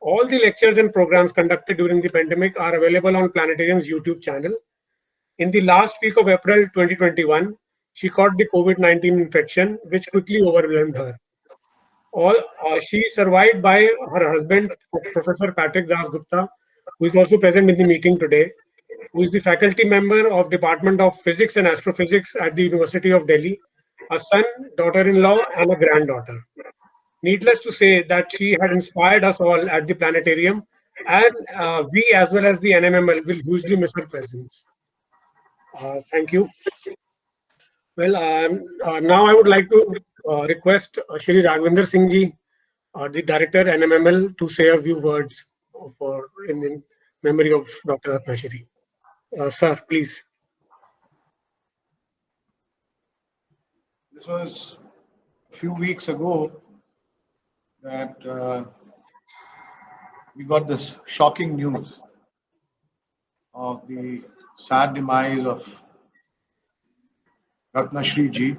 All the lectures and programs conducted during the pandemic are available on Planetarium's YouTube channel. In the last week of April 2021, she caught the COVID-19 infection, which quickly overwhelmed her. She survived by her husband, Professor Patrick Das Gupta, who is also present in the meeting today, who is the faculty member of Department of Physics and Astrophysics at the University of Delhi, a son, daughter-in-law, and a granddaughter. Needless to say that she had inspired us all at the planetarium, and we, as well as the NMML, will hugely miss her presence. Thank you. Well, now I would like to request Shri Raghvinder Singh ji, the Director NMML, to say a few words in memory of Dr. Rathnasree. Sir, please. This was a few weeks ago that we got this shocking news of the sad demise of Rathnasree ji,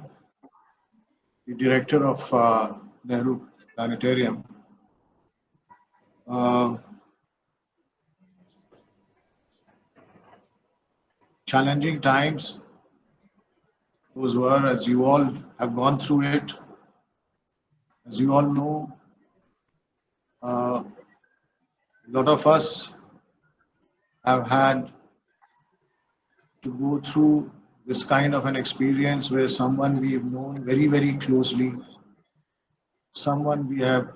the director of Nehru Planetarium. Challenging times, those were, as you all have gone through it. As you all know, a lot of us have had to go through this kind of an experience where someone we've known very, very closely, someone we have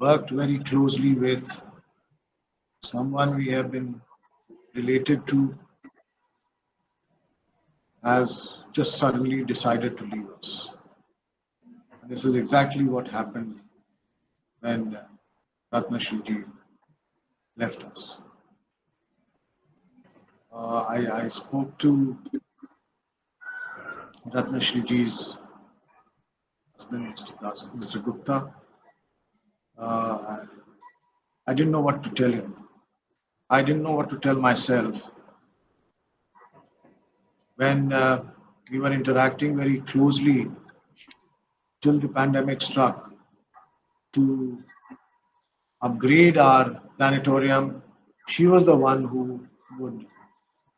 worked very closely with, someone we have been related to, has just suddenly decided to leave us. And this is exactly what happened when Rathnasree ji left us. I spoke to Rathnasree ji's husband, Mr. Gupta. I didn't know what to tell him. I didn't know what to tell myself. When we were interacting very closely till the pandemic struck to upgrade our planetarium, she was the one who would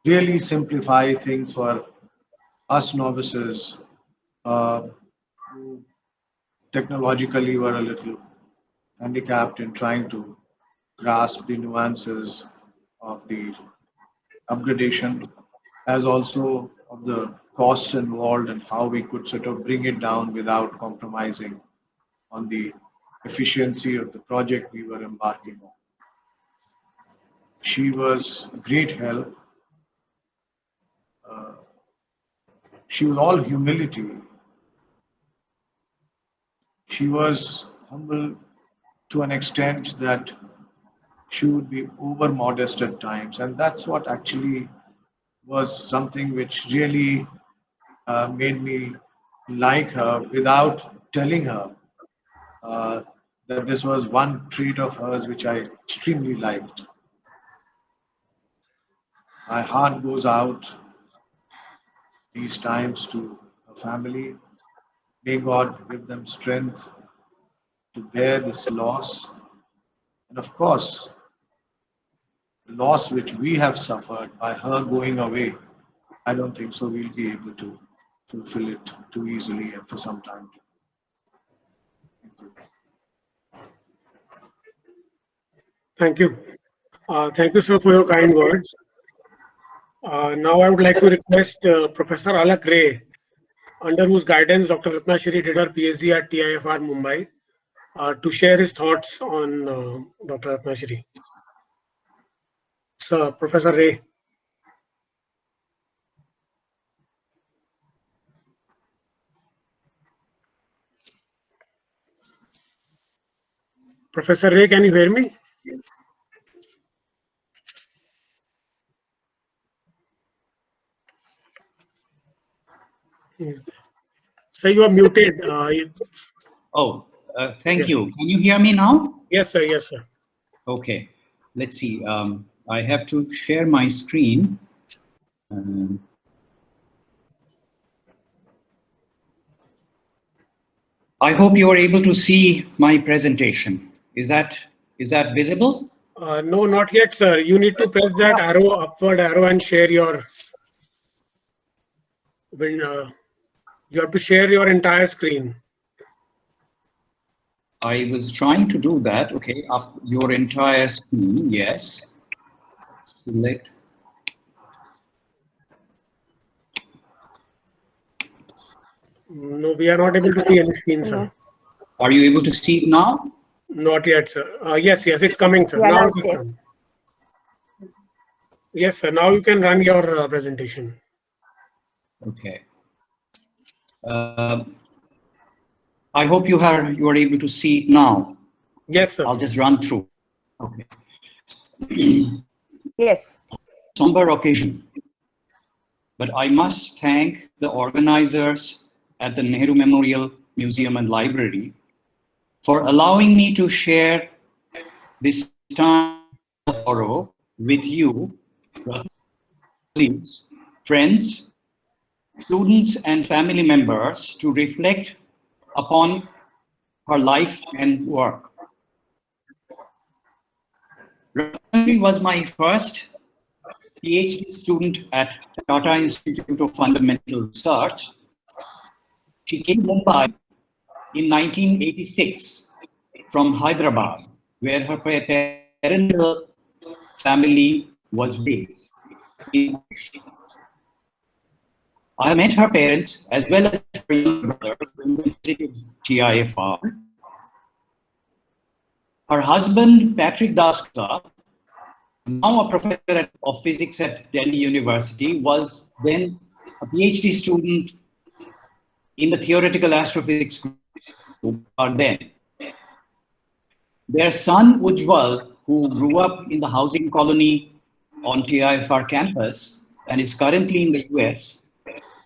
really simplify things for us novices who technologically were a little handicapped in trying to grasp the nuances of the upgradation, as also of the costs involved and how we could sort of bring it down without compromising on the efficiency of the project we were embarking on. She was a great help. She was all humility. She was humble to an extent that she would be over modest at times, and that's what actually was something which really made me like her without telling her that this was one trait of hers which I extremely liked. My heart goes out these times to her family. May God give them strength to bear this loss. And of course, the loss which we have suffered by her going away, I don't think so we'll be able to fulfill it too easily and for some time. Thank you. Thank you, sir, for your kind words. Now I would like to request Professor Alak Ray, under whose guidance Dr. Rathnasree did her PhD at TIFR Mumbai, to share his thoughts on Dr. Rathnasree. Sir, Professor Ray. Professor Ray, can you hear me? Sir, you are muted. Thank you. Can you hear me now? Yes, sir. Yes, sir. Okay. Let's see. I have to share my screen. I hope you are able to see my presentation. Is that visible? No, not yet, sir. You need to press that arrow, upward arrow, and share your. You have to share your entire screen. I was trying to do that. Okay, up your entire screen. Yes. Select. No, we are not able to see any screen, sir. Are you able to see it now? Not yet, sir. Yes, it's coming, sir. Yeah, Now now it's it's there. come. Yes, sir. Now you can run your presentation. Okay. I hope you are able to see it now. Yes, sir. I'll just run through. Okay. Yes. Somber occasion, but I must thank the organizers at the Nehru Memorial Museum and Library for allowing me to share this time of sorrow with you, colleagues, friends, students, and family members to reflect upon her life and work. Rathnasree was my first PhD student at Tata Institute of Fundamental Research. She came to Mumbai in 1986 from Hyderabad, where her parental family was based. I met her parents as well as her younger brother when we visited TIFR. Her husband, Patrick Dasgupta, now a professor of physics at Delhi University, was then a PhD student in the theoretical astrophysics group then. Their son, Ujjwal, who grew up in the housing colony on TIFR campus and is currently in the US,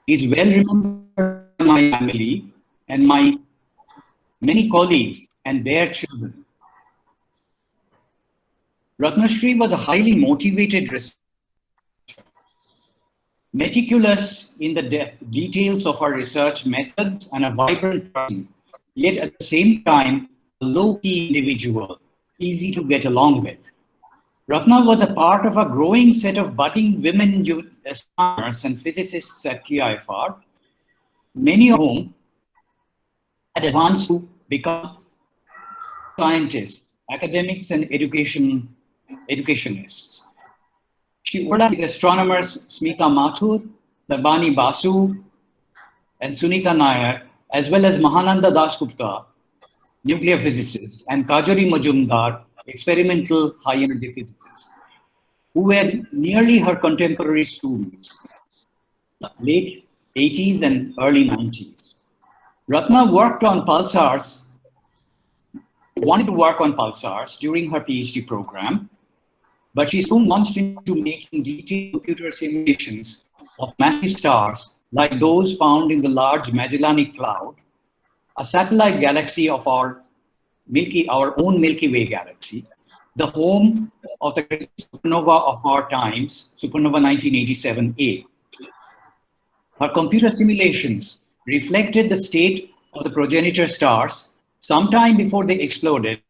is well remembered by my family and my many colleagues and their children. Rathnasree was a highly motivated researcher, meticulous in the details of her research methods and a vibrant person, yet at the same time, a low-key individual, easy to get along with. Ratna was a part of a growing set of budding women astronomers and physicists at TIFR, many of whom had advanced to become scientists, academics, and educationists. She overlapped with astronomers Smita Mathur, Darbani Basu, and Sunita Nair, as well as Mahananda Dasgupta, nuclear physicist, and Kajori Majumdar, experimental high-energy physicists, who were nearly her contemporary students, late 80s and early 90s. Ratna wanted to work on pulsars during her PhD program, but she soon launched into making detailed computer simulations of massive stars like those found in the large Magellanic Cloud, a satellite galaxy of our own Milky Way galaxy, the home of the supernova of our times, supernova 1987A. Her computer simulations reflected the state of the progenitor stars sometime before they exploded,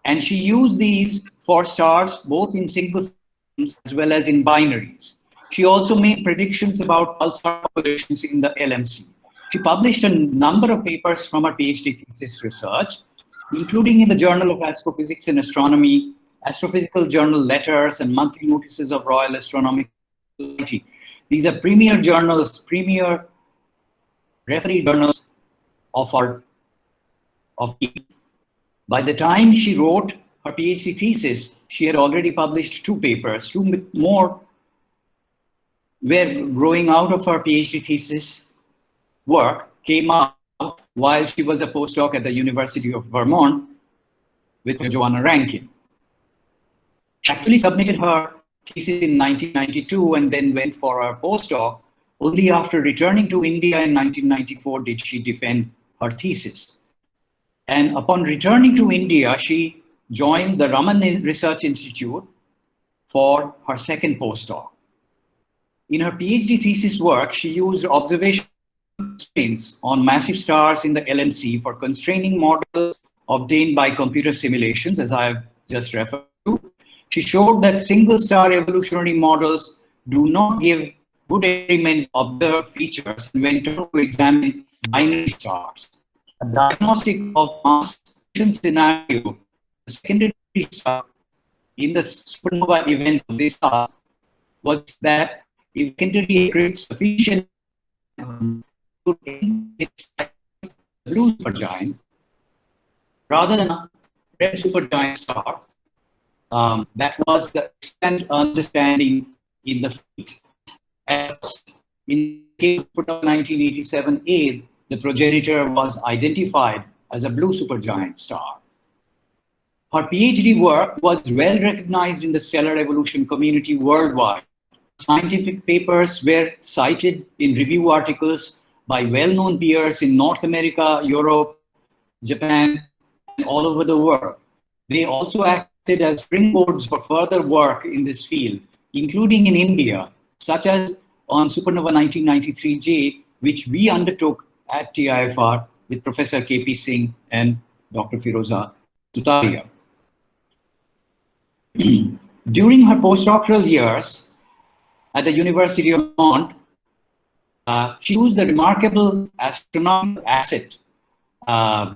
and she used these for stars both in single systems as well as in binaries. She also made predictions about pulsar populations in the LMC. She published a number of papers from her PhD thesis research, including in the Journal of Astrophysics and Astronomy, Astrophysical Journal Letters, and Monthly Notices of Royal Astronomical Society. These are premier journals, premier referee journals of By the time she wrote her PhD thesis, she had already published 2 papers. 2 more were growing out of her PhD thesis work, came out while she was a postdoc at the University of Vermont with Joanna Rankin. She actually submitted her thesis in 1992 and then went for her postdoc. Only after returning to India in 1994 did she defend her thesis. And upon returning to India, she joined the Raman Research Institute for her second postdoc. In her PhD thesis work, she used observation constraints on massive stars in the LMC for constraining models obtained by computer simulations, as I have just referred to, she showed that single-star evolutionary models do not give good experiment observed features and went on to examine binary stars. A diagnostic of mass scenario, the secondary star in the supernova event of this stars was that if secondary accurate sufficient to its blue supergiant rather than a red supergiant star, that was the extent understanding in the field. As in the case of 1987A, the progenitor was identified as a blue supergiant star. Her PhD work was well recognized in the stellar evolution community worldwide. Scientific papers were cited in review articles by well-known peers in North America, Europe, Japan, and all over the world. They also acted as springboards for further work in this field, including in India, such as on Supernova 1993J, which we undertook at TIFR with Professor K.P. Singh and Dr. Firoza Tutaria. During her postdoctoral years at the University of Vermont, she used the remarkable astronomical asset, the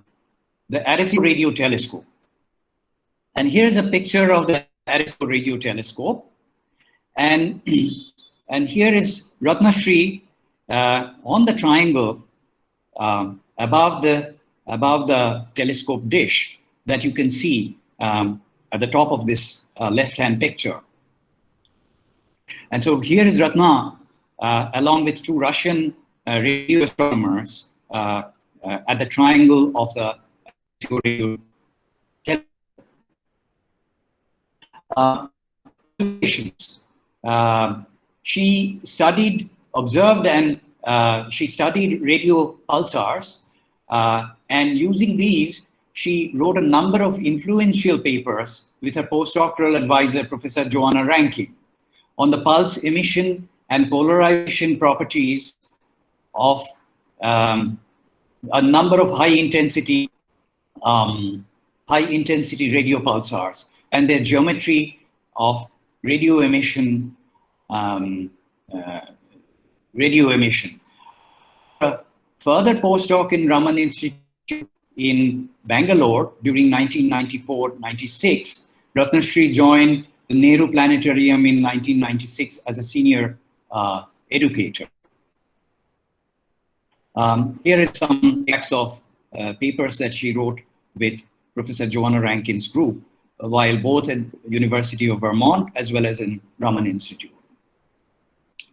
Arecibo Radio Telescope. And here's a picture of the Arecibo Radio Telescope. And here is Rathnasree on the triangle above the telescope dish that you can see at the top of this left-hand picture. And so here is Ratna along with two Russian radio astronomers at the triangle of the radio telescope. She studied, observed, and she studied radio pulsars, and using these, she wrote a number of influential papers with her postdoctoral advisor, Professor Joanna Rankin, on the pulse emission and polarization properties of a number of high-intensity radio pulsars and their geometry of radio emission. Further postdoc in Raman Institute in Bangalore during 1994-96, Rathnasree joined the Nehru Planetarium in 1996 as a senior educator. Here is some texts of papers that she wrote with Professor Joanna Rankin's group, while both at University of Vermont as well as in Raman Institute.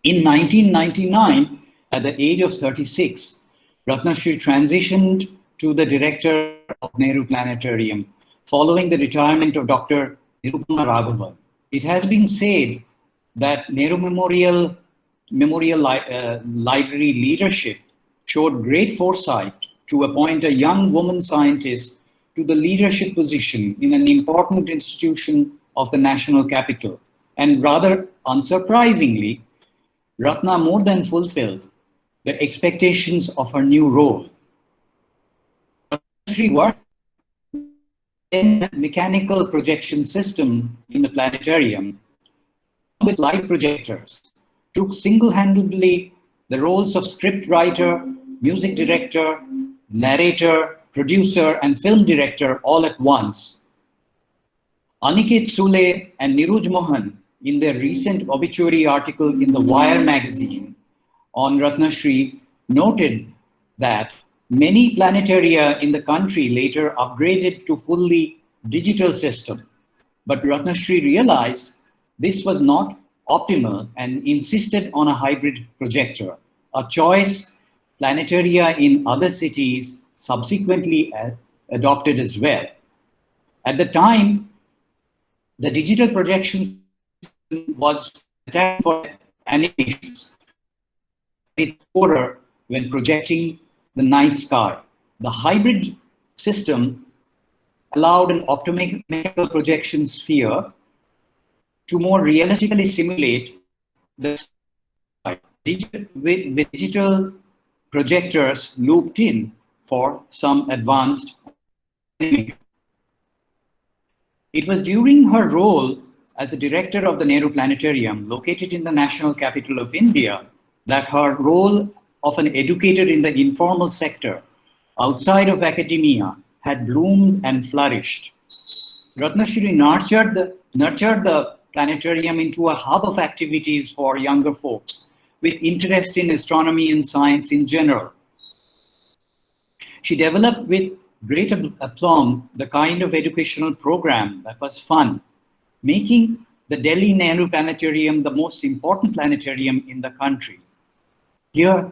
In 1999, at the age of 36, Rathnasree transitioned to the director of Nehru Planetarium following the retirement of Dr. Nirupama Raghavan. It has been said that Nehru Memorial Library leadership showed great foresight to appoint a young woman scientist to the leadership position in an important institution of the national capital. And rather unsurprisingly, Ratna more than fulfilled the expectations of her new role. She worked in a mechanical projection system in the planetarium with light projectors, took single-handedly the roles of script writer, music director, narrator, producer, and film director all at once. Aniket Sule and Niruj Mohan, in their recent obituary article in the Wire magazine on Rathnasree, noted that many planetaria in the country later upgraded to fully digital system. But Rathnasree realized this was not optimal and insisted on a hybrid projector, a choice planetaria in other cities subsequently adopted as well. At the time, the digital projection was adapted for animations. It's poorer when projecting the night sky. The hybrid system allowed an optomechanical projection sphere to more realistically simulate the sky with digital projectors looped in for some advanced It was during her role as the director of the Nehru Planetarium, located in the national capital of India, that her role of an educator in the informal sector outside of academia had bloomed and flourished. Rathnasree nurtured the planetarium into a hub of activities for younger folks with interest in astronomy and science in general. She developed with great aplomb the kind of educational program that was fun, making the Delhi Nehru Planetarium the most important planetarium in the country. Here,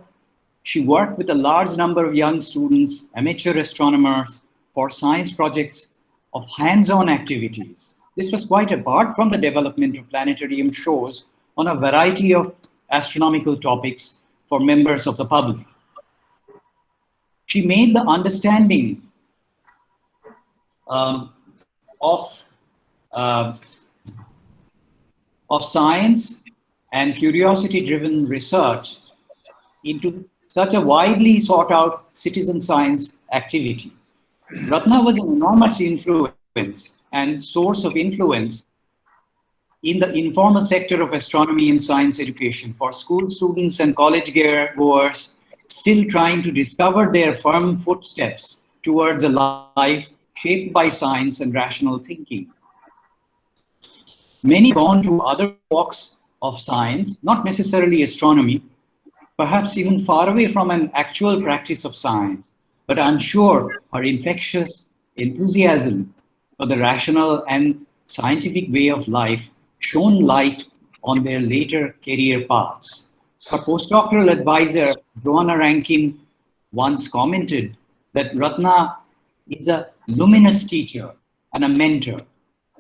she worked with a large number of young students, amateur astronomers, for science projects of hands-on activities. This was quite apart from the development of planetarium shows on a variety of astronomical topics for members of the public. She made the understanding of science and curiosity-driven research into such a widely sought-out citizen science activity. Ratna was an enormous influence and source of influence in the informal sector of astronomy and science education for school students and college goers still trying to discover their firm footsteps towards a life shaped by science and rational thinking. Many gone to other walks of science, not necessarily astronomy, perhaps even far away from an actual practice of science, but I'm sure her infectious enthusiasm for the rational and scientific way of life shone light on their later career paths. Her postdoctoral advisor, Joanna Rankin, once commented that Ratna is a luminous teacher and a mentor.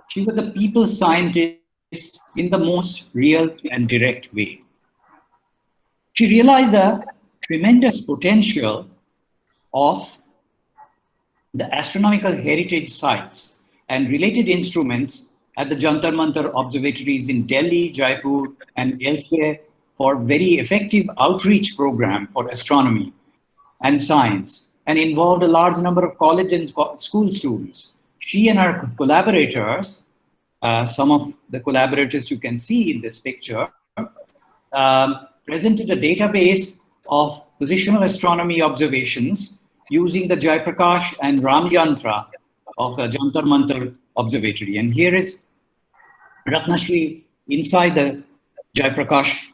She was a people scientist in the most real and direct way. She realized the tremendous potential of the astronomical heritage sites and related instruments at the Jantar Mantar observatories in Delhi, Jaipur, and elsewhere for very effective outreach program for astronomy and science, and involved a large number of college and school students. She and her collaborators, some of the collaborators you can see in this picture, presented a database of positional astronomy observations using the Jaiprakash and Ram Yantra of the Jantar Mantar Observatory. And here is Rathnasree inside the Jaiprakash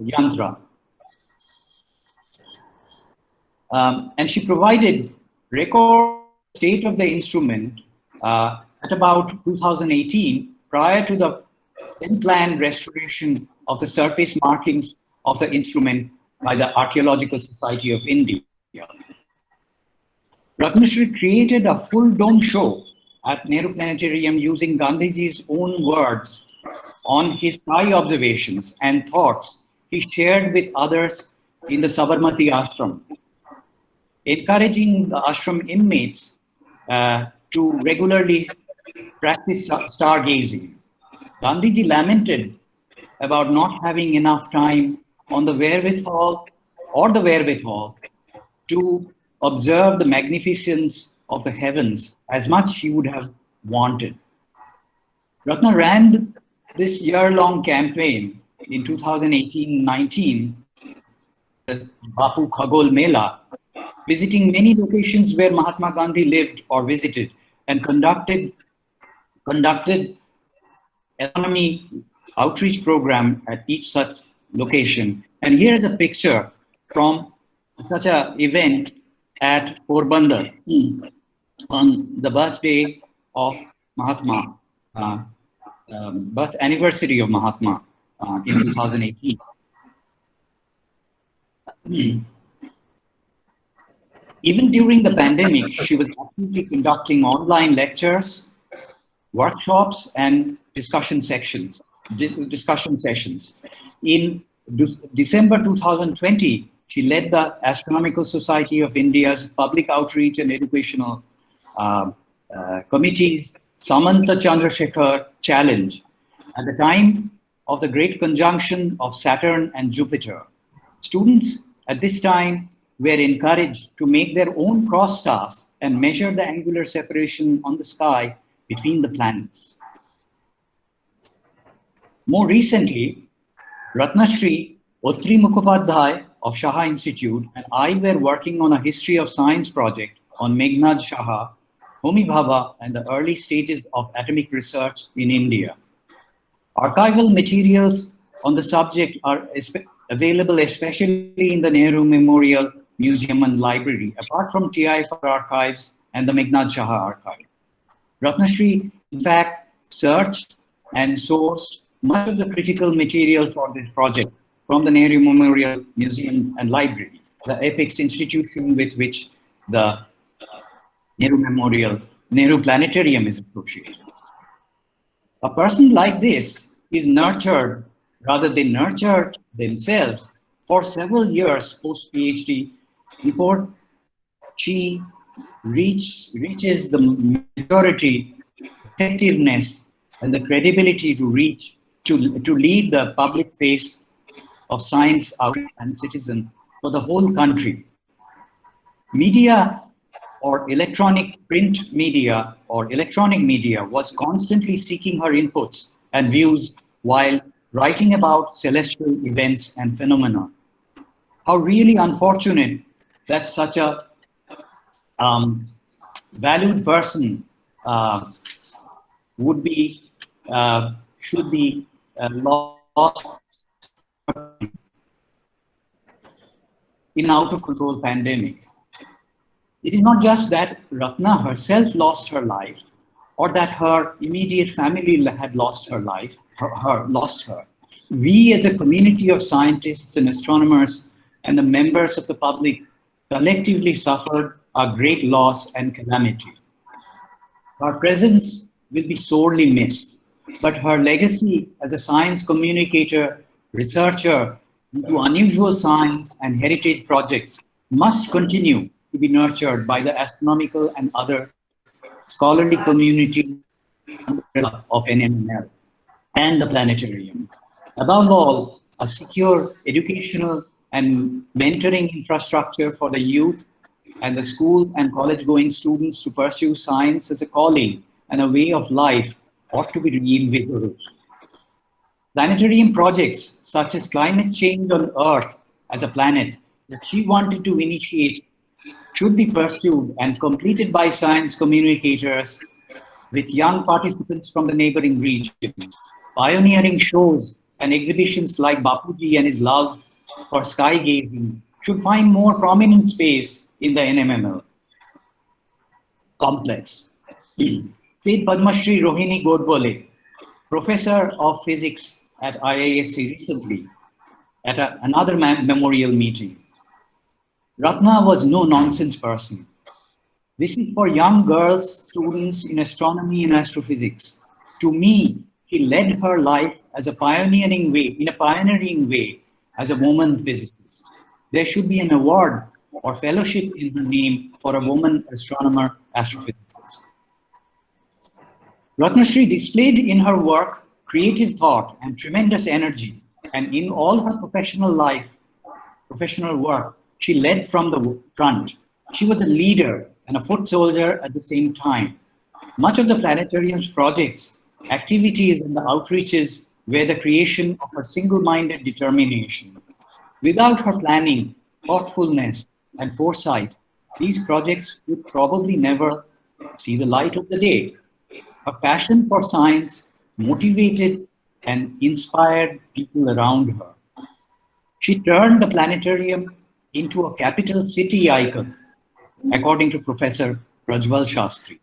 Yantra. And she provided record state of the instrument at about 2018, prior to the then planned restoration of the surface markings of the instrument by the Archaeological Society of India. Rathnasree created a full dome show at Nehru Planetarium using Gandhiji's own words on his sky observations and thoughts he shared with others in the Sabarmati ashram, encouraging the ashram inmates to regularly practice stargazing. Gandhiji lamented about not having enough time on the wherewithal to observe the magnificence of the heavens as much he would have wanted. Ratna ran this year-long campaign in 2018-19, the Bapu Khagol Mela, visiting many locations where Mahatma Gandhi lived or visited, and conducted astronomy outreach program at each such location. And here is a picture from such an event at Porbandar on the birthday of Mahatma, birth anniversary of Mahatma in 2018. Even during the pandemic, she was actively conducting online lectures, workshops, and discussion sessions. In December 2020, she led the Astronomical Society of India's public outreach and educational committee's Samanta Chandrasekhar Challenge at the time of the great conjunction of Saturn and Jupiter. Students at this time were encouraged to make their own cross staffs and measure the angular separation on the sky between the planets. More recently, Rathnasree, Otri Mukhopadhyay of Shaha Institute and I were working on a history of science project on Meghnad Shaha, Homi Bhabha, and the early stages of atomic research in India. Archival materials on the subject are available especially in the Nehru Memorial Museum and Library, apart from TIFR archives and the Meghnad Shaha archive. Rathnasree, in fact, searched and sourced much of the critical material for this project from the Nehru Memorial Museum and Library, the apex institution with which the Nehru Planetarium is associated. A person like this is nurtured, rather they nurture themselves for several years post-PhD before she reaches the maturity, effectiveness, and the credibility to lead the public face of science outreach and citizen for the whole country. Media or electronic print media or electronic media was constantly seeking her inputs and views while writing about celestial events and phenomena. How really unfortunate that such a valued person should be lost in an out of control pandemic. It is not just that Ratna herself lost her life or that her immediate family had lost her life, lost her. We as a community of scientists and astronomers and the members of the public collectively suffered a great loss and calamity. Her presence will be sorely missed, but her legacy as a science communicator, researcher into unusual science and heritage projects must continue to be nurtured by the astronomical and other scholarly community of NML and the planetarium. Above all, a secure educational and mentoring infrastructure for the youth and the school and college-going students to pursue science as a calling and a way of life ought to be reinvigorated. Planetarium projects such as climate change on Earth as a planet that she wanted to initiate should be pursued and completed by science communicators with young participants from the neighboring regions. Pioneering shows and exhibitions like Bapuji and his love for sky gazing should find more prominent space in the NMML complex. Sri Padma Shri Rohini Godbole, professor of physics at IISc recently, at another memorial meeting. Ratna was no nonsense person. This is for young girls, students in astronomy and astrophysics. To me, she led her life as a pioneering way as a woman physicist. There should be an award or fellowship in her name for a woman astronomer, astrophysicist. Rathnasree displayed in her work creative thought and tremendous energy, and in all her professional work, she led from the front. She was a leader and a foot soldier at the same time. Much of the planetarium's projects, activities, and the outreaches were the creation of her single-minded determination. Without her planning, thoughtfulness, and foresight, these projects would probably never see the light of the day. Her passion for science motivated and inspired people around her. She turned the planetarium into a capital city icon, according to Professor Prajwal Shastri.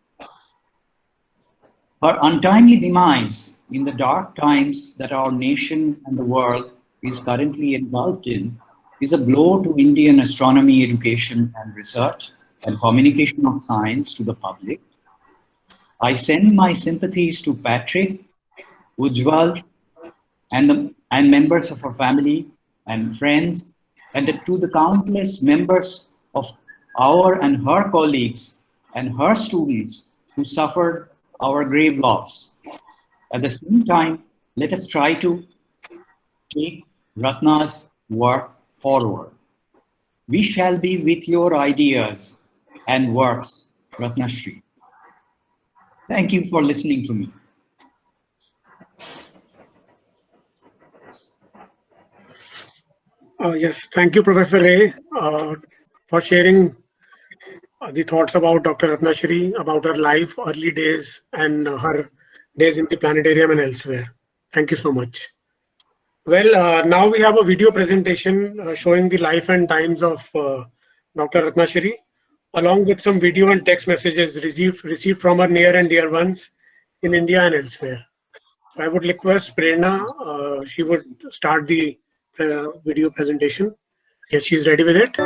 Her untimely demise in the dark times that our nation and the world is currently engulfed in is a blow to Indian astronomy education and research and communication of science to the public. I send my sympathies to Patrick, Ujjwal, and members of her family and friends, and to the countless members of our and her colleagues and her students who suffered our grave loss. At the same time, let us try to take Ratna's work forward. We shall be with your ideas and works Rathnasree. Thank you for listening to me. Yes, thank you, Professor Ray, for sharing the thoughts about Dr. Ratnashree, about her life, early days, and her days in the planetarium and elsewhere. Thank you so much. Well, now we have a video presentation showing the life and times of Dr. Ratnashree, along with some video and text messages received from her near and dear ones in India and elsewhere. So I would request Prerna, she would start the video presentation. Yes, she's ready with it.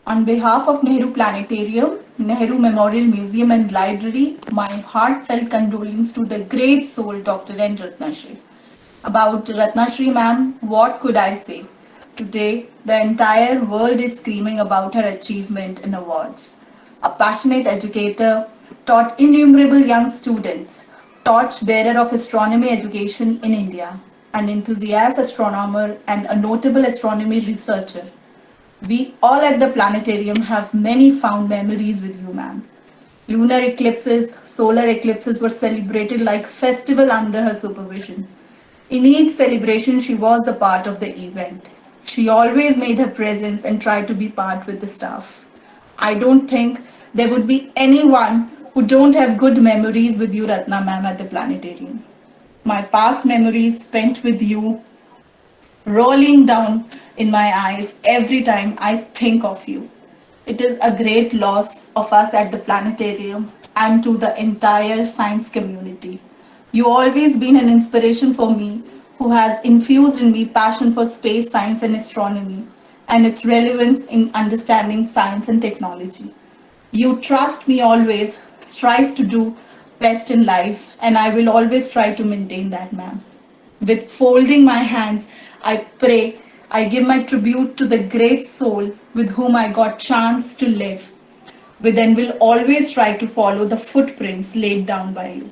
On behalf of Nehru Planetarium, Nehru Memorial Museum and Library, my heartfelt condolence to the great soul Dr. N. Rathnasree. About Rathnasree ma'am, what could I say? Today, the entire world is screaming about her achievement and awards. A passionate educator, taught innumerable young students, torch-bearer of astronomy education in India, an enthusiast astronomer and a notable astronomy researcher. We all at the planetarium have many fond memories with you, ma'am. Lunar eclipses, solar eclipses were celebrated like festival under her supervision. In each celebration, she was the part of the event. She always made her presence and tried to be part with the staff. I don't think there would be anyone who don't have good memories with you, Ratna ma'am, at the planetarium. My past memories spent with you rolling down in my eyes every time I think of you. It is a great loss of us at the planetarium and to the entire science community. You always been an inspiration for me who has infused in me passion for space science and astronomy and its relevance in understanding science and technology. You trust me always, strive to do best in life, and I will always try to maintain that, ma'am. With folding my hands, I pray, I give my tribute to the great soul with whom I got chance to live, with and will always try to follow the footprints laid down by you.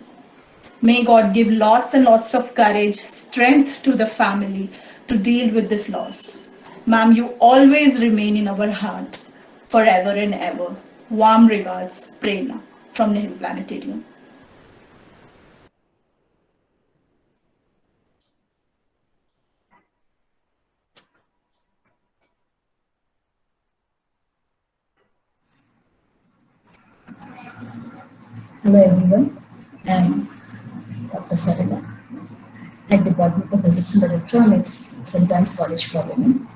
May God give lots and lots of courage, strength to the family to deal with this loss. Ma'am, you always remain in our heart, forever and ever. Warm regards, Prerna from Nehru Planetarium. Hello everyone, I'm Dr. Sarala at Department of Physics and Electronics, St. Anne's College for Women.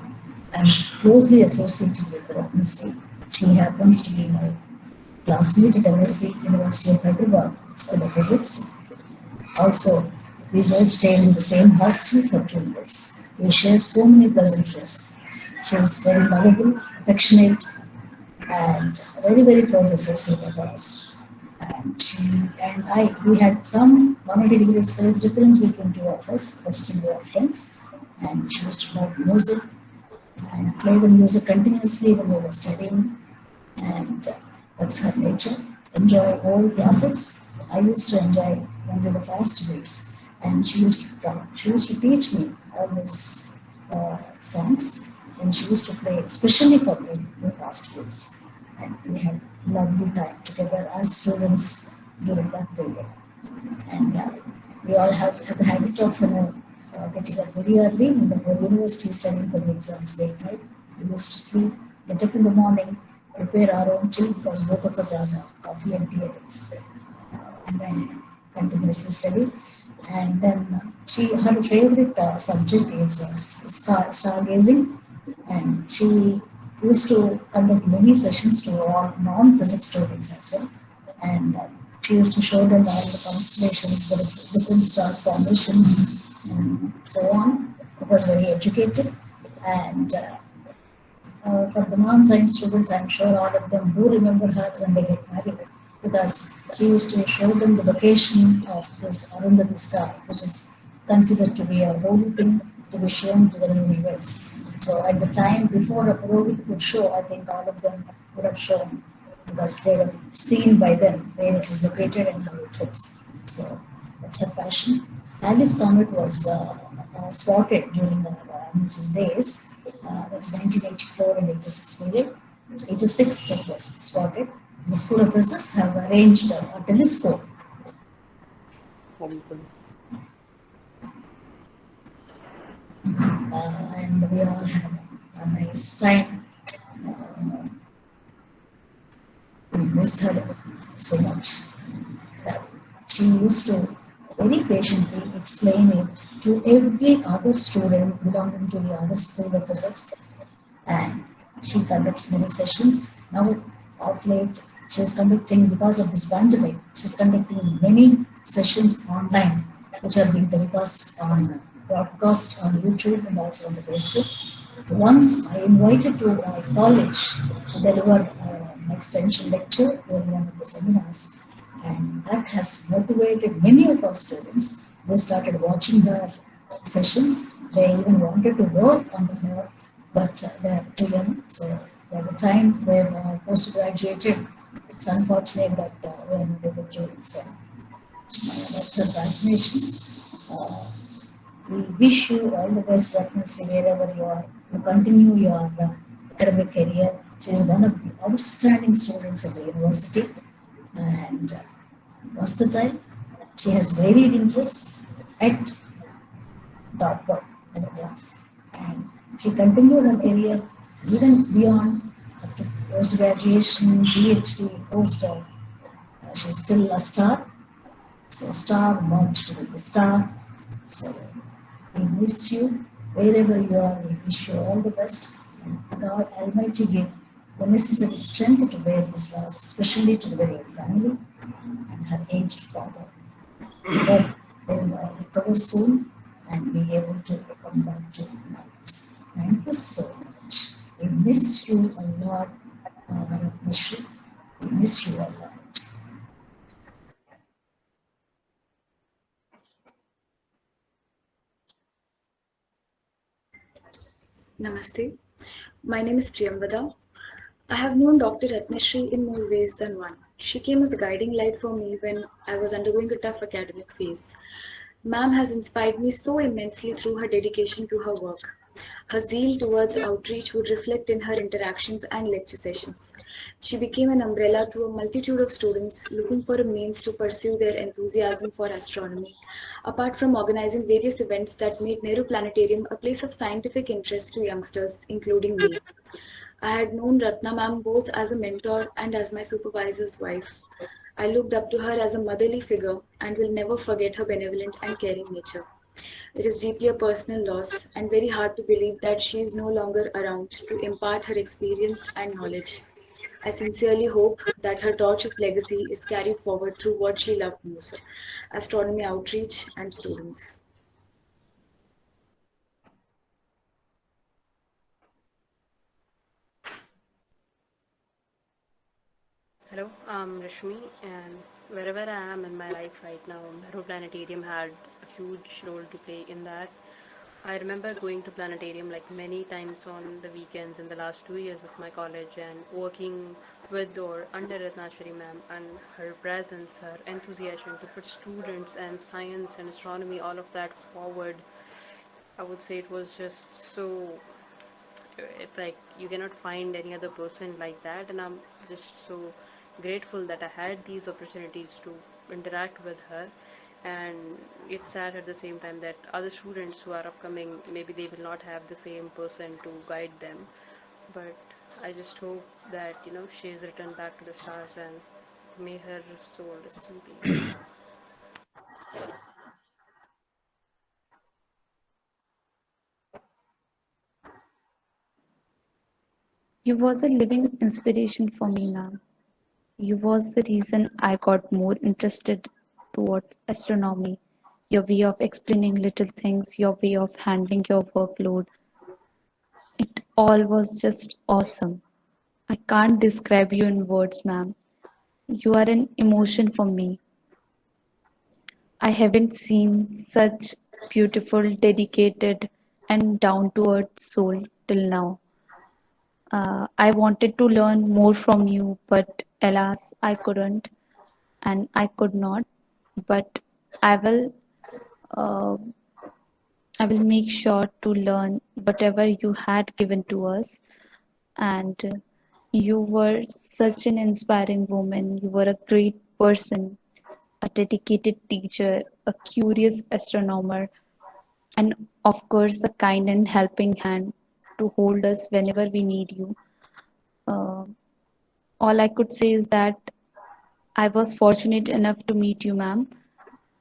I'm closely associated with Rathnasree. She happens to be my classmate at MSc, University of Hyderabad, School of Physics. Also, we both stayed in the same hostel for 2 years. We shared so many pleasantries. She's very lovable, affectionate, and very, very close associate of ours. And she and I, we had some 180 degrees phase difference between two of us, but still we are friends. And she used to love music and play the music continuously when we were studying. And that's her nature. Enjoy all classes. I used to enjoy only the fast beats. And she used to talk. She used to teach me all those songs. And she used to play especially for me the fast beats. And we had lovely time together as students during that period. And we all have the habit of getting up very early in the university studying for the exams late night. We used to sleep, get up in the morning, prepare our own tea because both of us are coffee and tea addicts, and then continuously study. And then her favorite subject is stargazing, and she used to conduct many sessions to all non-physics students as well. And she used to show them all the constellations, the different star formations, and so on. It was very educative. And for the non-science students, I'm sure all of them do remember her when they get married, because she used to show them the location of this Arundhati star, which is considered to be a holy thing to be shown to the newlyweds. So at the time before a Purohit could show, I think all of them would have shown, because they were seen by them where it is located and how it looks. So that's her passion. Alice Comet was spotted during Mrs. days. That's 1984 and 86 period. 86 it was spotted. The School of Physics have arranged a telescope. And we all had a nice time. We miss her so much. She used to very patiently explain it to every other student belonging to the other School of Physics. And she conducts many sessions. Now, of late, she's conducting, because of this pandemic, she's conducting many sessions online, which are being broadcast on YouTube and also on the Facebook. Once I invited to my college to deliver an extension lecture during one of the seminars, and that has motivated many of our students. They started watching her sessions. They even wanted to work under her, but they are too young. So by the time they were post-graduated, it's unfortunate that we are not able to. So that's her fascination. We wish you all the best, Rathnasree, wherever you are. You continue your academic career. She is one of the outstanding students at the university, and versatile. She has varied interests at topper in the class, and she continued her career even beyond up to post-graduation, PhD, postdoc. She's still a star. So star merged with the star. So we miss you wherever you are. We wish you all the best. And God Almighty give the necessary strength to bear this loss, especially to the very old family and her aged father. God will recover soon and be able to come back to us. Thank you so much. We miss you a lot, Rathnasree. We miss you a lot. Namaste. My name is Priyambada. I have known Dr. Rathnasree in more ways than one. She came as a guiding light for me when I was undergoing a tough academic phase. Ma'am has inspired me so immensely through her dedication to her work. Her zeal towards outreach would reflect in her interactions and lecture sessions. She became an umbrella to a multitude of students looking for a means to pursue their enthusiasm for astronomy, apart from organizing various events that made Nehru Planetarium a place of scientific interest to youngsters, including me. I had known Ratna ma'am both as a mentor and as my supervisor's wife. I looked up to her as a motherly figure and will never forget her benevolent and caring nature. It is deeply a personal loss and very hard to believe that she is no longer around to impart her experience and knowledge. I sincerely hope that her torch of legacy is carried forward through what she loved most, astronomy outreach and students. Hello, I'm Rashmi, and wherever I am in my life right now, Nehru Planetarium had a huge role to play in that. I remember going to planetarium like many times on the weekends in the last 2 years of my college and working with or under Rathnasree ma'am, and her presence, her enthusiasm to put students and science and astronomy, all of that forward. I would say it was just so, it's like you cannot find any other person like that, and I'm just so grateful that I had these opportunities to interact with her. And it's sad at the same time that other students who are upcoming, maybe they will not have the same person to guide them, but I just hope that she is returned back to the stars, and may her soul rest in peace. You was a living inspiration for me, ma'am. You was the reason I got more interested towards astronomy. Your way of explaining little things, your way of handling your workload, it all was just awesome. I can't describe you in words, ma'am. You are an emotion for me. I haven't seen such beautiful, dedicated, and down to earth soul till now. I wanted to learn more from you, but alas, I couldn't and I could not. But I will, uh, I will make sure to learn whatever you had given to us. And you were such an inspiring woman. You were a great person, a dedicated teacher, a curious astronomer, and of course, a kind and helping hand to hold us whenever we need you. Uh, all I could say is that I was fortunate enough to meet you, ma'am,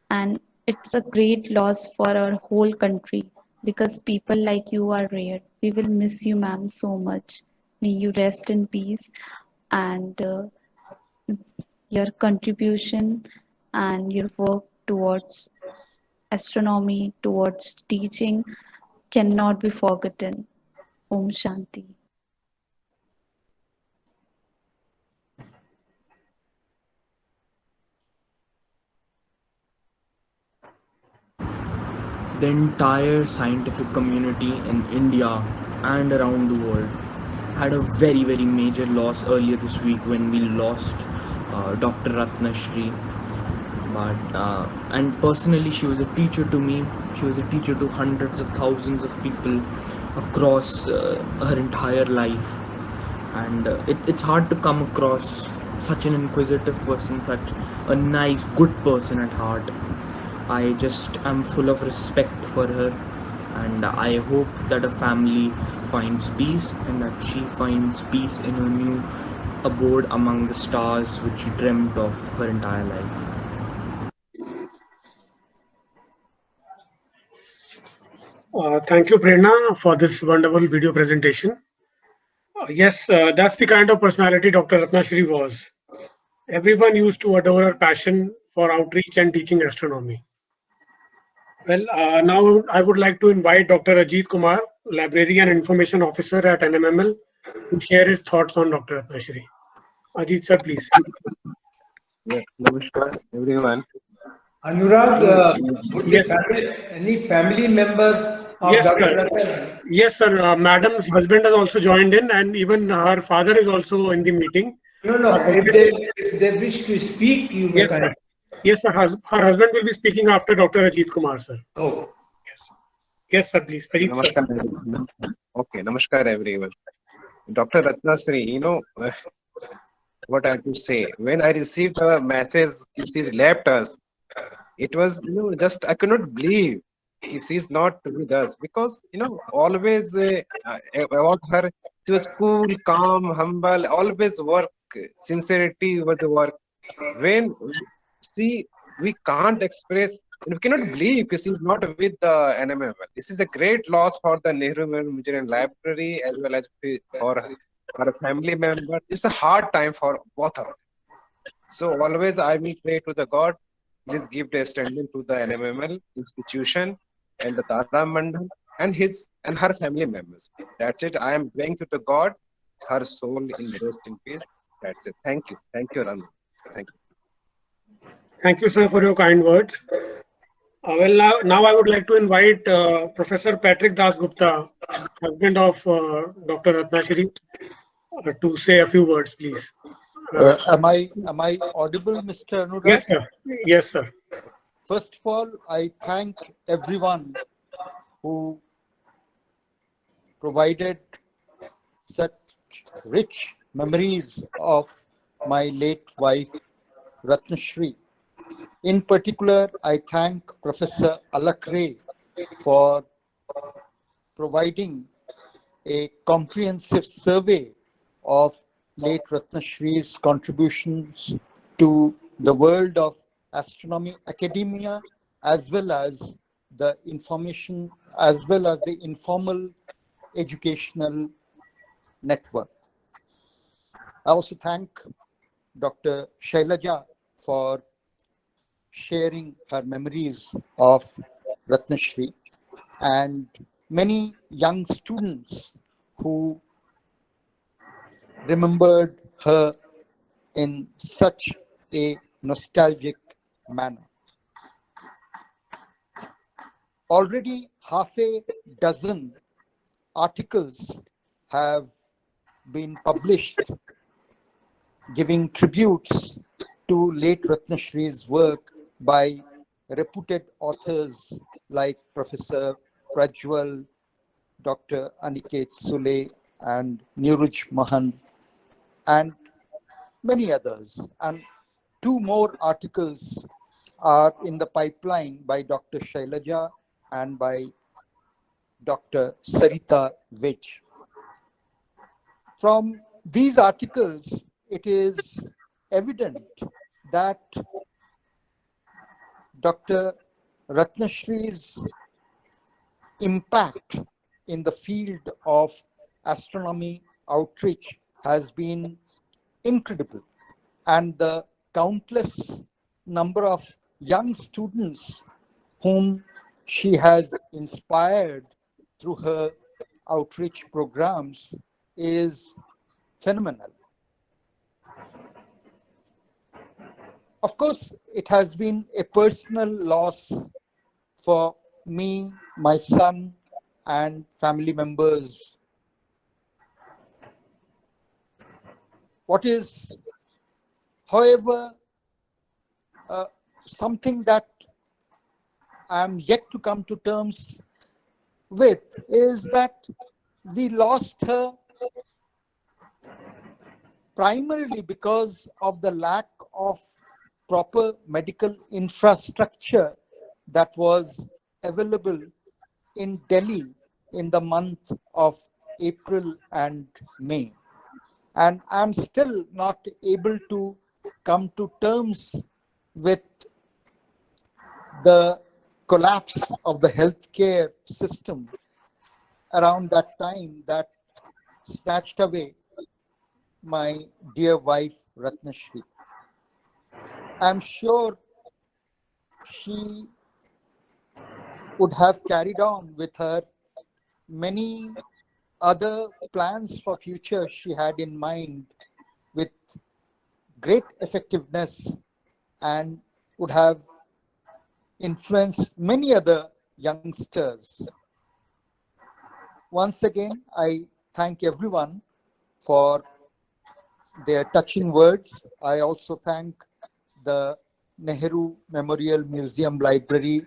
and it's a great loss for our whole country because people like you are rare. We will miss you, ma'am, so much. May you rest in peace, and your contribution and your work towards astronomy, towards teaching cannot be forgotten. Om Shanti. The entire scientific community in India and around the world had a very, very major loss earlier this week when we lost Dr. Rathnasree. And personally, she was a teacher to me. She was a teacher to hundreds of thousands of people across her entire life. And it's hard to come across such an inquisitive person, such a nice, good person at heart. I just am full of respect for her, and I hope that her family finds peace and that she finds peace in her new abode among the stars which she dreamt of her entire life. Thank you, Prerna, for this wonderful video presentation. Yes, that's the kind of personality Dr. Ratnasree was. Everyone used to adore her passion for outreach and teaching astronomy. Well, now I would like to invite Dr. Ajit Kumar, Librarian and Information Officer at NMML, to share his thoughts on Dr. Ratnasree. Ajit sir, please. Yes, namaskar everyone. Anurag, would the Yes, family, any family member of yes, Dr. sir. Ratnasree? Yes, sir. Madam's husband has also joined in, and even her father is also in the meeting. No, no. Her husband, If they wish to speak, you may yes, sir. connect. Yes, sir. Her husband will be speaking after Dr. Ajit Kumar, sir. Oh, Yes, yes, sir. Please, Ajit sir. Namaskar everyone. Okay, namaskar everyone. Dr. Ratnasree, what I have to say. When I received the message, she's left us. It was, just I could not believe she's not with us because, always about her, she was cool, calm, humble, always work, sincerity with the work. When see, we can't express, we cannot believe because she's not with the NMML. This is a great loss for the Nehru Memorial Museum Library as well as for a family member. It's a hard time for both of them. So always I will pray to the God, please give the standing to the NMML institution and the Tara Mandal and her family members. That's it. I am praying to the God, her soul in rest in peace. That's it. Thank you. Thank you, Ram. Thank you. Thank you, sir, for your kind words. Now I would like to invite Professor Patrick Das Gupta, husband of Dr. Ratnasree, to say a few words, please. Am I audible, Mr. Anurag? Yes, sir. Yes, sir. First of all, I thank everyone who provided such rich memories of my late wife, Rathnasree. In particular, I thank Professor Alakre for providing a comprehensive survey of late Rathnasree's contributions to the world of astronomy academia, as well as the informal educational network. I also thank Dr. Shailaja for sharing her memories of Rathnasree and many young students who remembered her in such a nostalgic manner. Already half a dozen articles have been published giving tributes to late Rathnasree's work by reputed authors like Professor Prajwal, Dr. Aniket Sule, and Neeraj Mahan, and many others. And two more articles are in the pipeline by Dr. Shailaja and by Dr. Sarita Vij. From these articles, it is evident that Dr. Rathnasree's impact in the field of astronomy outreach has been incredible, and the countless number of young students whom she has inspired through her outreach programs is phenomenal. Of course, it has been a personal loss for me, my son, and family members. What is, however, something that I am yet to come to terms with is that we lost her primarily because of the lack of proper medical infrastructure that was available in Delhi in the month of April and May. And I'm still not able to come to terms with the collapse of the healthcare system around that time that snatched away my dear wife Rathnasree. I'm sure she would have carried on with her many other plans for future she had in mind with great effectiveness and would have influenced many other youngsters. Once again, I thank everyone for their touching words. I also thank the Nehru Memorial Museum Library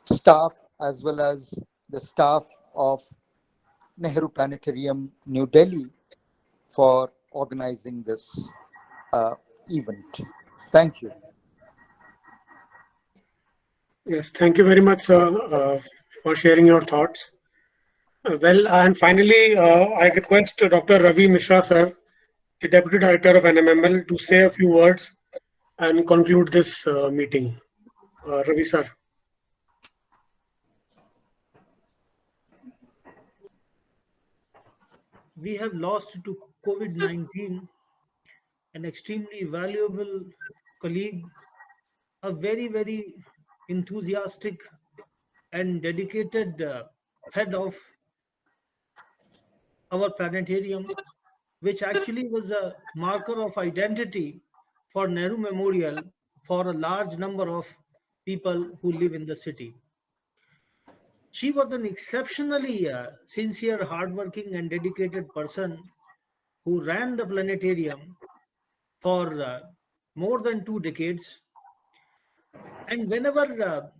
staff as well as the staff of Nehru Planetarium, New Delhi, for organizing this event. Thank you. Yes, thank you very much, sir, for sharing your thoughts. Well, and finally, I request Dr. Ravi Mishra, sir, the Deputy Director of NMML, to say a few words and conclude this meeting. Ravi, sir. We have lost to COVID-19 an extremely valuable colleague, a very, very enthusiastic and dedicated head of our planetarium, which actually was a marker of identity for Nehru Memorial for a large number of people who live in the city. She was an exceptionally sincere, hardworking, and dedicated person who ran the planetarium for more than 2 decades. And whenever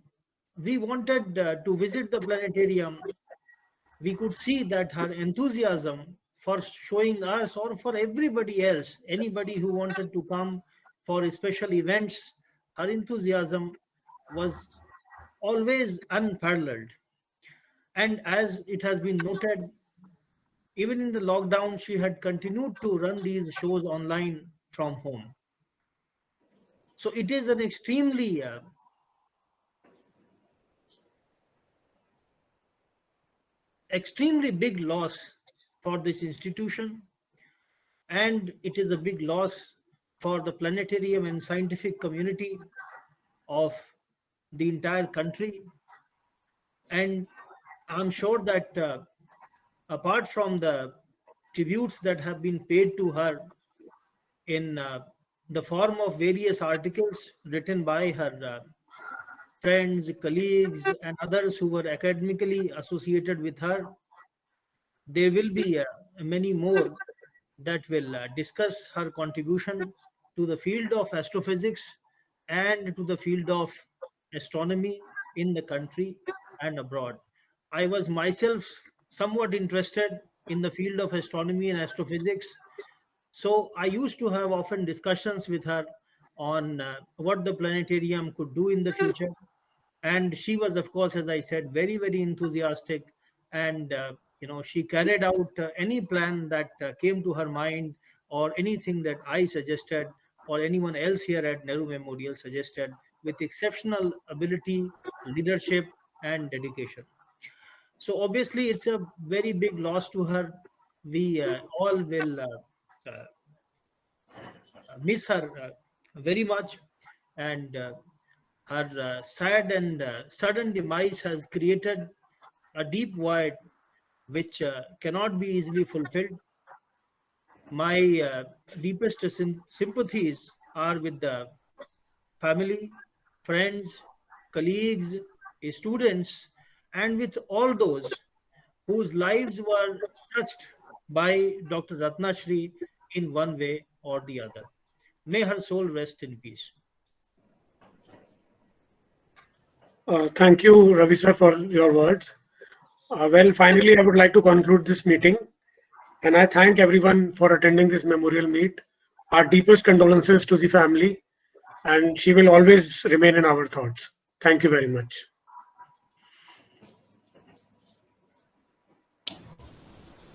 we wanted to visit the planetarium, we could see that her enthusiasm for showing us or for everybody else, anybody who wanted to come for special events, her enthusiasm was always unparalleled. And as it has been noted, even in the lockdown, she had continued to run these shows online from home. So it is an extremely big loss for this institution, and it is a big loss for the planetarium and scientific community of the entire country. And I'm sure that apart from the tributes that have been paid to her in the form of various articles written by her friends, colleagues, and others who were academically associated with her, there will be many more that will discuss her contribution to the field of astrophysics and to the field of astronomy in the country and abroad. I was myself somewhat interested in the field of astronomy and astrophysics, so I used to have often discussions with her on what the planetarium could do in the future. And she was, of course, as I said, very, very enthusiastic, and she carried out any plan that came to her mind, or anything that I suggested or anyone else here at Nehru Memorial suggested, with exceptional ability, leadership, and dedication. So obviously it's a very big loss to her. We all will miss her very much, and her sad and sudden demise has created a deep void which cannot be easily fulfilled. My deepest sympathies are with the family, friends, colleagues, students, and with all those whose lives were touched by Dr. Rathnasree in one way or the other. May her soul rest in peace. Thank you, Ravi, sir, for your words. Well, finally, I would like to conclude this meeting, and I thank everyone for attending this memorial meet. Our deepest condolences to the family, and she will always remain in our thoughts. Thank you very much.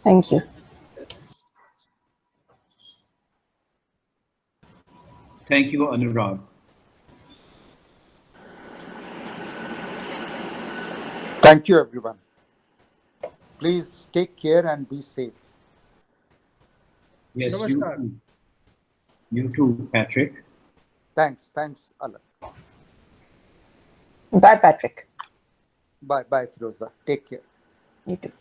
Thank you. Thank you, Anurag. Thank you, everyone. Please take care and be safe. Yes, Namaskar. you too, Patrick. Thanks, Alan. Bye, Patrick. Bye, Firoza. Take care. You too.